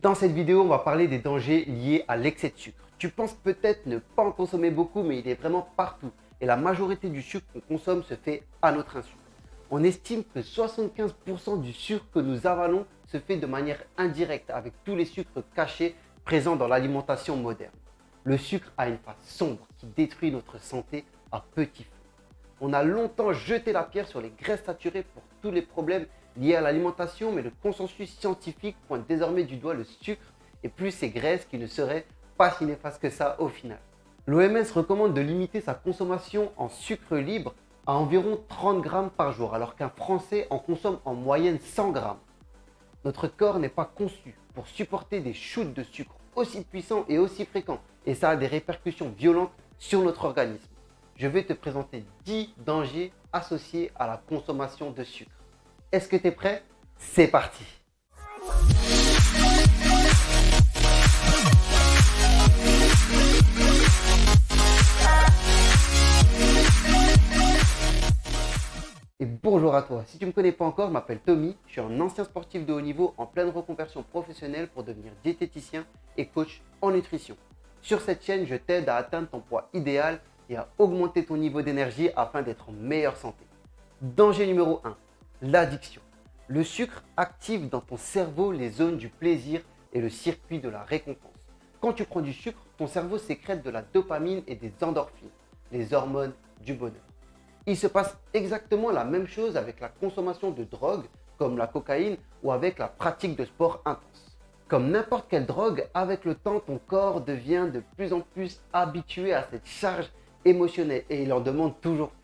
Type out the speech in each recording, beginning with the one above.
Dans cette vidéo, on va parler des dangers liés à l'excès de sucre. Tu penses peut-être ne pas en consommer beaucoup, mais il est vraiment partout. Et la majorité du sucre qu'on consomme se fait à notre insu. On estime que 75% du sucre que nous avalons se fait de manière indirecte avec tous les sucres cachés présents dans l'alimentation moderne. Le sucre a une face sombre qui détruit notre santé à petit feu. On a longtemps jeté la pierre sur les graisses saturées pour tous les problèmes liés à l'alimentation, mais le consensus scientifique pointe désormais du doigt le sucre et plus ces graisses qui ne seraient pas si néfastes que ça au final. L'OMS recommande de limiter sa consommation en sucre libre à environ 30 grammes par jour, alors qu'un Français en consomme en moyenne 100 grammes. Notre corps n'est pas conçu pour supporter des shoots de sucre aussi puissants et aussi fréquents, et ça a des répercussions violentes sur notre organisme. Je vais te présenter 10 dangers associés à la consommation de sucre. Est-ce que tu es prêt? C'est parti! Et bonjour à toi, si tu ne me connais pas encore, je m'appelle Tommy, je suis un ancien sportif de haut niveau en pleine reconversion professionnelle pour devenir diététicien et coach en nutrition. Sur cette chaîne, je t'aide à atteindre ton poids idéal et à augmenter ton niveau d'énergie afin d'être en meilleure santé. Danger numéro 1, l'addiction. Le sucre active dans ton cerveau les zones du plaisir et le circuit de la récompense. Quand tu prends du sucre, ton cerveau sécrète de la dopamine et des endorphines, les hormones du bonheur. Il se passe exactement la même chose avec la consommation de drogues comme la cocaïne ou avec la pratique de sport intense. Comme n'importe quelle drogue, avec le temps, ton corps devient de plus en plus habitué à cette charge émotionnelle et il en demande toujours plus.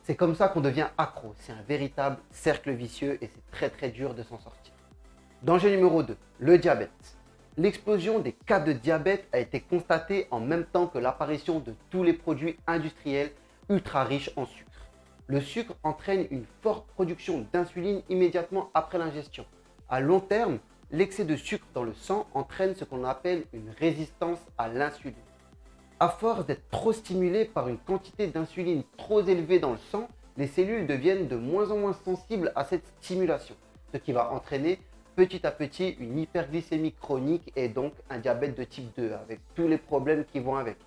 C'est comme ça qu'on devient accro. C'est un véritable cercle vicieux et c'est très dur de s'en sortir. Danger numéro 2, le diabète. L'explosion des cas de diabète a été constatée en même temps que l'apparition de tous les produits industriels ultra riches en sucre. Le sucre entraîne une forte production d'insuline immédiatement après l'ingestion. À long terme, l'excès de sucre dans le sang entraîne ce qu'on appelle une résistance à l'insuline. À force d'être trop stimulées par une quantité d'insuline trop élevée dans le sang, les cellules deviennent de moins en moins sensibles à cette stimulation, ce qui va entraîner petit à petit une hyperglycémie chronique et donc un diabète de type 2 avec tous les problèmes qui vont avec.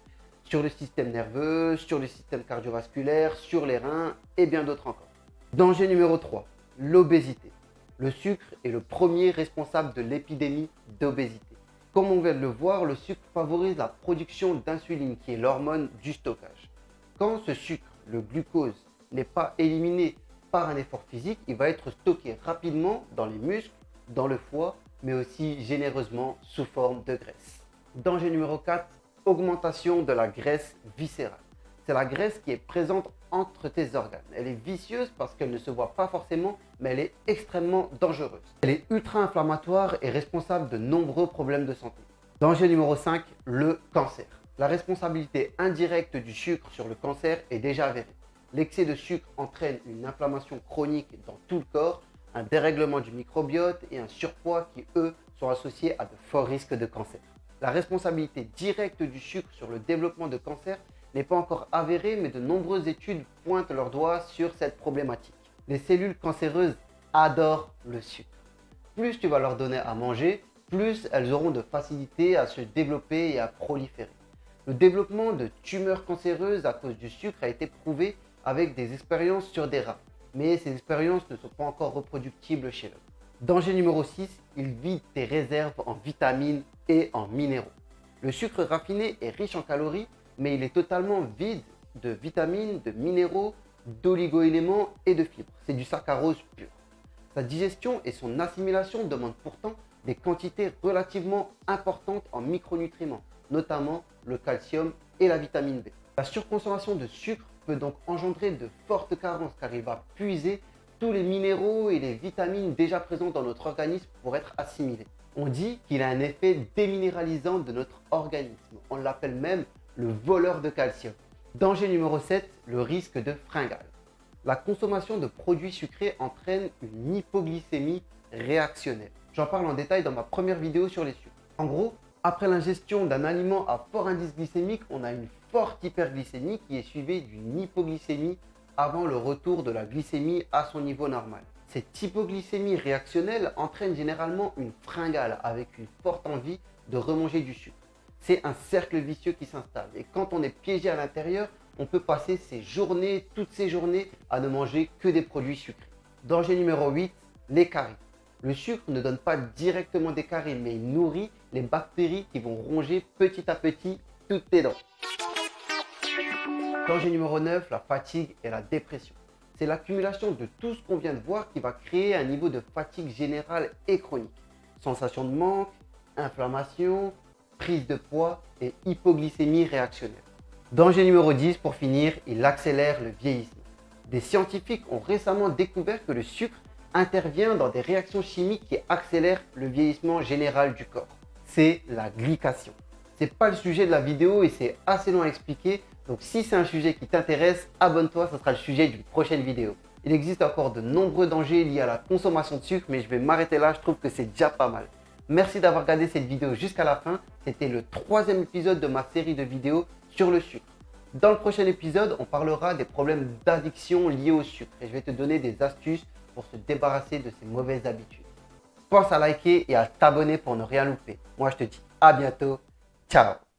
Sur le système nerveux, sur le système cardiovasculaire, sur les reins et bien d'autres encore. Danger numéro 3, l'obésité. Le sucre est le premier responsable de l'épidémie d'obésité. Comme on vient de le voir, le sucre favorise la production d'insuline qui est l'hormone du stockage. Quand ce sucre, le glucose, n'est pas éliminé par un effort physique, il va être stocké rapidement dans les muscles, dans le foie, mais aussi généreusement sous forme de graisse. Danger numéro 4, augmentation de la graisse viscérale. C'est la graisse qui est présente entre tes organes. Elle est vicieuse parce qu'elle ne se voit pas forcément, mais elle est extrêmement dangereuse. Elle est ultra-inflammatoire et responsable de nombreux problèmes de santé. Danger numéro 5, le cancer. La responsabilité indirecte du sucre sur le cancer est déjà avérée. L'excès de sucre entraîne une inflammation chronique dans tout le corps, un dérèglement du microbiote et un surpoids qui, eux, sont associés à de forts risques de cancer. La responsabilité directe du sucre sur le développement de cancer n'est pas encore avérée, mais de nombreuses études pointent leurs doigts sur cette problématique. Les cellules cancéreuses adorent le sucre. Plus tu vas leur donner à manger, plus elles auront de facilité à se développer et à proliférer. Le développement de tumeurs cancéreuses à cause du sucre a été prouvé avec des expériences sur des rats, mais ces expériences ne sont pas encore reproductibles chez l'homme. Danger numéro 6, il vide tes réserves en vitamines et en minéraux. Le sucre raffiné est riche en calories, mais il est totalement vide de vitamines, de minéraux, d'oligo-éléments et de fibres. C'est du saccharose pur. Sa digestion et son assimilation demandent pourtant des quantités relativement importantes en micronutriments, notamment le calcium et la vitamine B. La surconsommation de sucre peut donc engendrer de fortes carences car il va puiser tous les minéraux et les vitamines déjà présents dans notre organisme pour être assimilés. On dit qu'il a un effet déminéralisant de notre organisme. On l'appelle même le voleur de calcium. Danger numéro 7, le risque de fringale. La consommation de produits sucrés entraîne une hypoglycémie réactionnelle. J'en parle en détail dans ma première vidéo sur les sucres. En gros, après l'ingestion d'un aliment à fort indice glycémique, on a une forte hyperglycémie qui est suivie d'une hypoglycémie avant le retour de la glycémie à son niveau normal. Cette hypoglycémie réactionnelle entraîne généralement une fringale avec une forte envie de remanger du sucre. C'est un cercle vicieux qui s'installe et quand on est piégé à l'intérieur, on peut passer toutes ses journées à ne manger que des produits sucrés. Danger numéro 8, les caries. Le sucre ne donne pas directement des caries, mais il nourrit les bactéries qui vont ronger petit à petit toutes tes dents. Danger numéro 9, la fatigue et la dépression. C'est l'accumulation de tout ce qu'on vient de voir qui va créer un niveau de fatigue générale et chronique. Sensation de manque, inflammation, prise de poids et hypoglycémie réactionnelle. Danger numéro 10, pour finir, il accélère le vieillissement. Des scientifiques ont récemment découvert que le sucre intervient dans des réactions chimiques qui accélèrent le vieillissement général du corps. C'est la glycation. Ce n'est pas le sujet de la vidéo et c'est assez long à expliquer. Donc si c'est un sujet qui t'intéresse, abonne-toi, ce sera le sujet d'une prochaine vidéo. Il existe encore de nombreux dangers liés à la consommation de sucre, mais je vais m'arrêter là, je trouve que c'est déjà pas mal. Merci d'avoir regardé cette vidéo jusqu'à la fin. C'était le 3e épisode de ma série de vidéos sur le sucre. Dans le prochain épisode, on parlera des problèmes d'addiction liés au sucre et je vais te donner des astuces pour se débarrasser de ces mauvaises habitudes. Pense à liker et à t'abonner pour ne rien louper. Moi, je te dis à bientôt. Ciao!